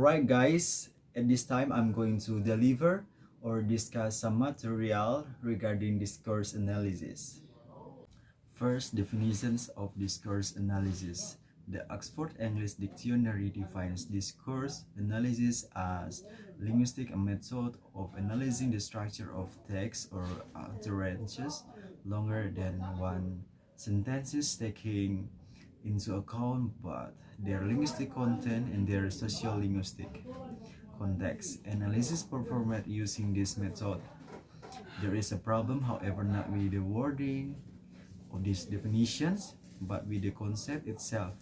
Alright guys, at this time I'm going to deliver or discuss some material regarding discourse analysis. First, definitions of discourse analysis. The Oxford English Dictionary defines discourse analysis as linguistic method of analyzing the structure of text or utterances longer than one sentences, taking into account both their linguistic content and their socio-linguistic context. Analysis performed using this method. There is a problem, however, not with the wording of these definitions, but with the concept itself,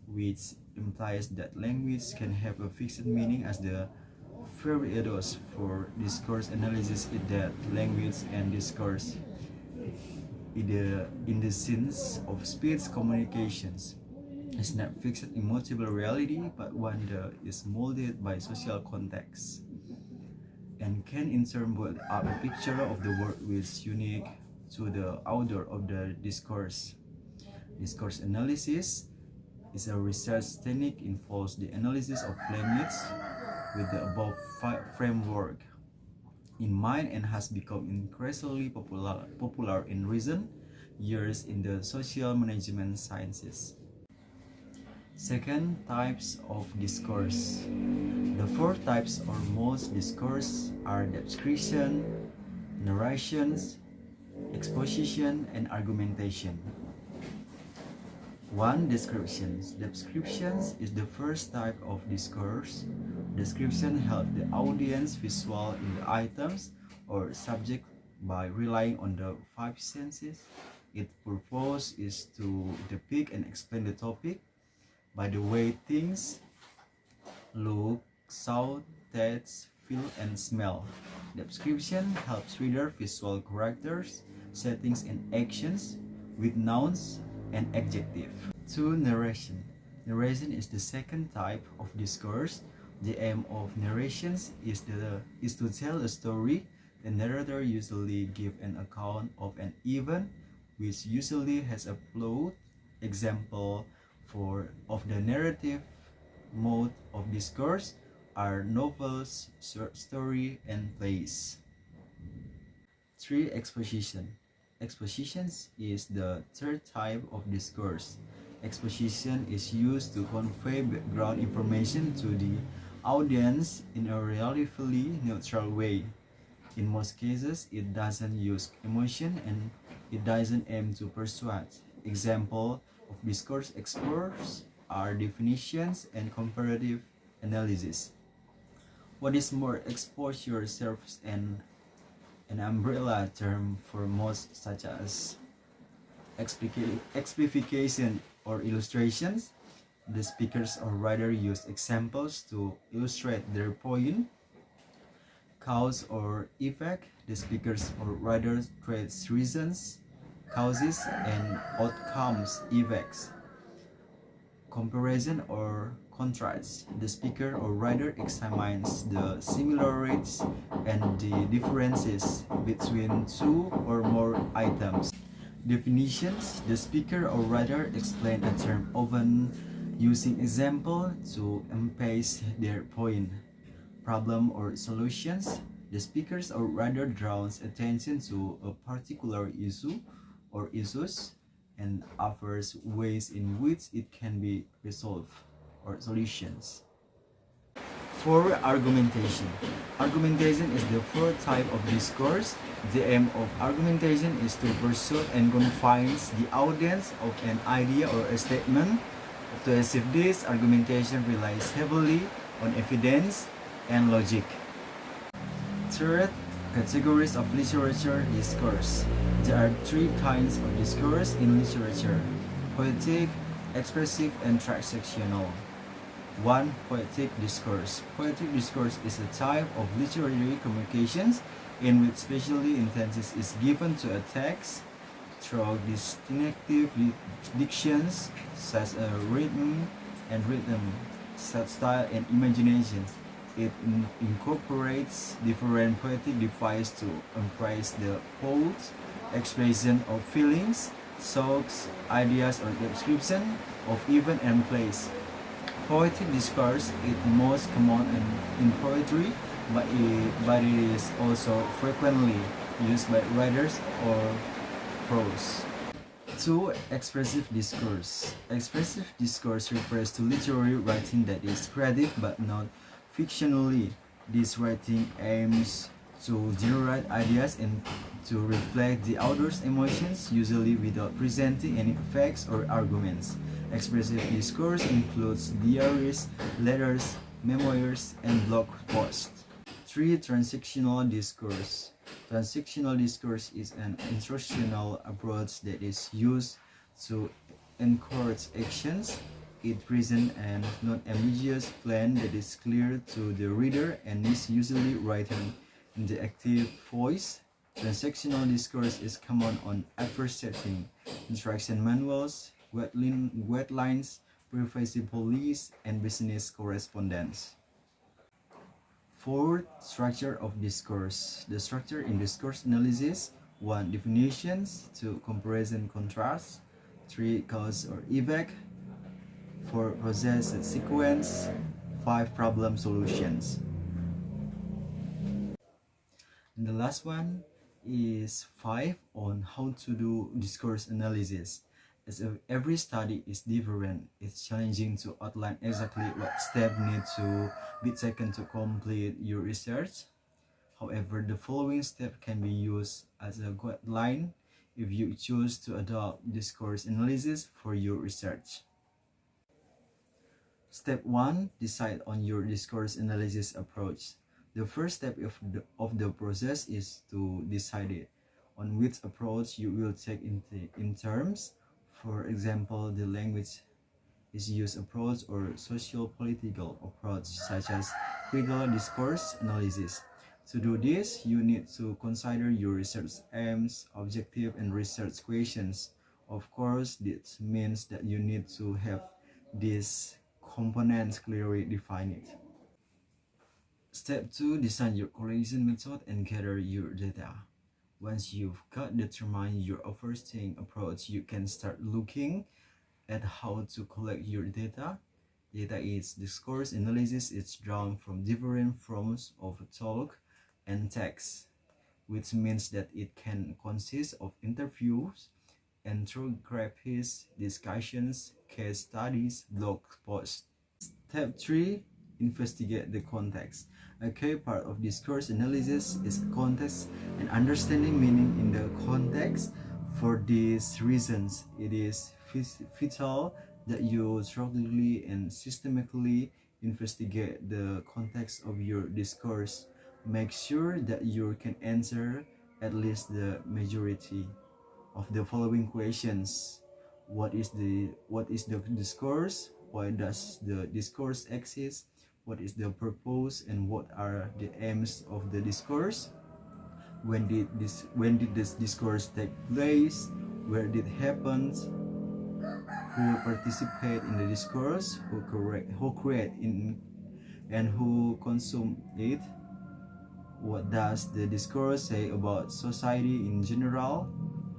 which implies that language can have a fixed meaning. As the very ethos for discourse analysis is that language and discourse in the sense of speech communications is not fixed immutable reality, but one that is molded by social context and can in turn build up a picture of the world which is unique to the author of the discourse. Discourse analysis is a research technique involves the analysis of language with the above framework in mind and has become increasingly popular in recent years in the social management sciences. Second, types of discourse. The four types or most discourse are description, narrations, exposition, and argumentation. 1. Descriptions. Descriptions is the first type of discourse. Description helps the audience visualize in the items or subject by relying on the five senses. Its purpose is to depict and explain the topic by the way things look, sound, taste, feel, and smell. Description helps reader visual characters, settings, and actions with nouns and adjective. 2. Narration. Narration is the second type of discourse. The aim of narrations is to tell a story. The narrator usually gives an account of an event, which usually has a plot. Example of the narrative mode of discourse are novels, short story, and plays. 3. Exposition. Expositions is the third type of discourse. Exposition is used to convey background information to the audience in a relatively neutral way. In most cases, it doesn't use emotion and it doesn't aim to persuade. Example of discourse explores are definitions and comparative analysis. What is more, exposure serves an umbrella term for most, such as exemplification or illustrations. The speakers or writer use examples to illustrate their point. Cause or effect. The speakers or writer creates reasons, causes, and outcomes, effects. Comparison or contrast. The speaker or writer examines the similarities and the differences between two or more items. Definitions. The speaker or writer explains a term, often using example to emphasize their point. Problem or solutions. The speakers or writer draws attention to a particular issue or issues and offers ways in which it can be resolved or solutions. 4. Argumentation. Argumentation is the fourth type of discourse. The aim of argumentation is to persuade and convince the audience of an idea or a statement. To achieve this, argumentation relies heavily on evidence and logic. Third, categories of literature discourse. There are three kinds of discourse in literature: poetic, expressive, and transactional. 1. Poetic discourse. Poetic discourse is a type of literary communications in which specially emphasis is given to a text through distinctive dictions such as rhythm, style, and imagination. It incorporates different poetic devices to embrace the bold expression of feelings, thoughts, ideas, or description of event and place. Poetic discourse is most common in poetry, but it is also frequently used by writers or prose. 2. Expressive discourse. Expressive discourse refers to literary writing that is creative but not fictionally. This writing aims to generate ideas and to reflect the author's emotions, usually without presenting any facts or arguments. Expressive discourse includes diaries, letters, memoirs, and blog posts. 3. Transactional discourse. Transactional discourse is an instructional approach that is used to encourage actions. It presents a non-ambiguous plan that is clear to the reader and is usually written in the active voice. Transactional discourse is common on adverse setting, instruction manuals, guidelines, privacy policy, and business correspondence. 4. Structure of discourse. The structure in discourse analysis: 1. Definitions. 2. Comparison contrast. 3. Cause or effect. 4. Process sequence. 5. Problem solutions. And the last one is 5 on how to do discourse analysis. As every study is different, it's challenging to outline exactly what steps need to be taken to complete your research. However, the following step can be used as a guideline if you choose to adopt discourse analysis for your research. Step 1. Decide on your discourse analysis approach. The first step of the process is to decide on which approach you will take in terms. For example, the language is use approach or socio-political approach such as critical discourse analysis. To do this, you need to consider your research aims, objective, and research questions. Of course, this means that you need to have these components clearly defined. Step 2. Design your correlation method and gather your data. Once you've determined your overseeing approach, you can start looking at how to collect your data. Data is discourse analysis. It's drawn from different forms of talk and text, which means that it can consist of interviews, intergraphies, discussions, case studies, blog posts. Step 3. Investigate the context. A key part of discourse analysis is context and understanding meaning in the context. For these reasons, it is vital that you thoroughly and systematically investigate the context of your discourse. Make sure that you can answer at least the majority of the following questions. What is the discourse? Why does the discourse exist? What is the purpose and what are the aims of the discourse? When did this discourse take place? Where did it happen? Who participate in the discourse? Who create in and who consume it? What does the discourse say about society in general?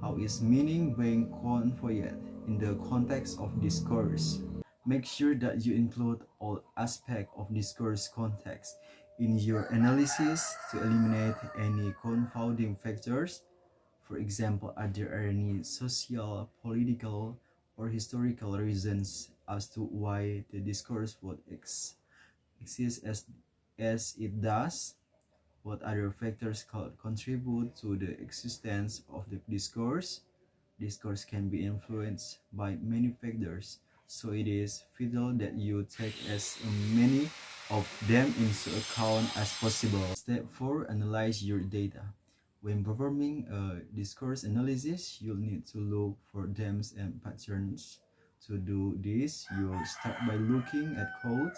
How is meaning being conveyed in the context of discourse? Make sure that you include all aspects of discourse context in your analysis to eliminate any confounding factors. For example, are there any social, political, or historical reasons as to why the discourse would exist as it does? What other factors contribute to the existence of the discourse? Discourse can be influenced by many factors, so it is vital that you take as many of them into account as possible. Step 4. Analyze your data. When performing a discourse analysis, you'll need to look for themes and patterns. To do this, you'll start by looking at codes,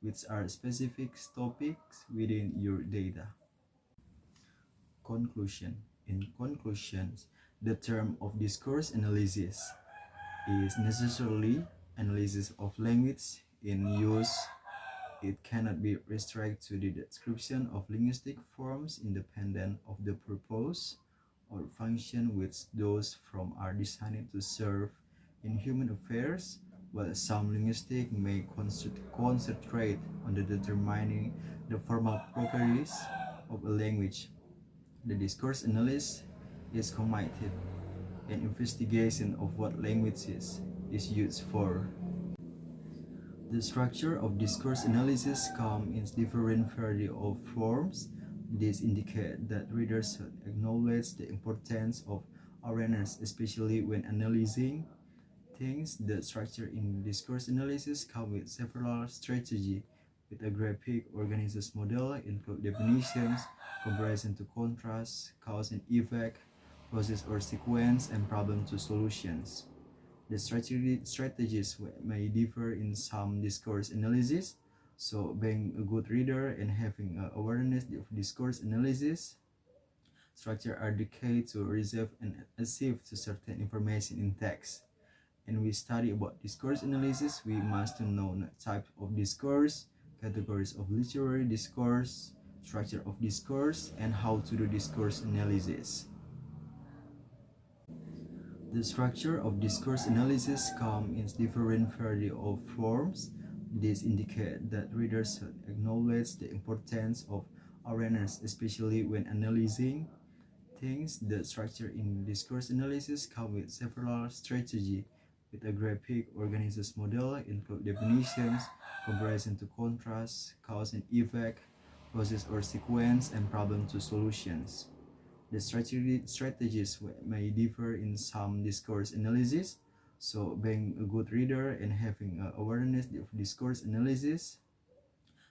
which are specific topics within your data. Conclusion. In conclusions, the term of discourse analysis is necessarily analysis of language in use. It cannot be restricted to the description of linguistic forms independent of the purpose or function which those forms are designed to serve in human affairs. while some linguistics may concentrate on the determining the formal properties of a language. The discourse analysis is committed an investigation of what languages is used for. The structure of discourse analysis comes in different variety of forms. This indicates that readers should acknowledge the importance of awareness, especially when analyzing things. The structure in discourse analysis comes with several strategies. With a graphic organizers model, include definitions, comparison to contrast, cause and effect, process or sequence, and problem to solutions. The strategies may differ in some discourse analysis. So being a good reader and having awareness of discourse analysis structure are the key to receive and achieve to certain information in text. And we study about discourse analysis, we must know type of discourse, categories of literary discourse, structure of discourse, and how to do discourse analysis. The structure of discourse analysis comes in different variety of forms. This indicates that readers should acknowledge the importance of awareness, especially when analyzing things. The structure in discourse analysis comes with several strategies. With a graphic organizers model, include definitions, comparison to contrast, cause and effect, process or sequence, and problem to solutions. The strategies may differ in some discourse analysis. So being a good reader and having awareness of discourse analysis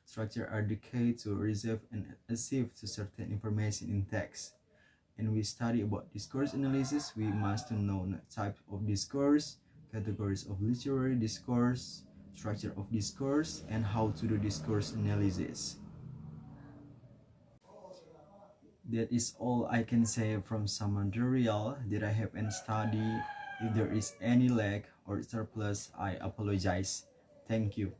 structure are the key to receive and achieve to certain information in text. And we study about discourse analysis, we must know type of discourse, categories of literary discourse, structure of discourse, and how to do discourse analysis. That is all I can say from some material that I have and study. If there is any lag or surplus, I apologize. Thank you.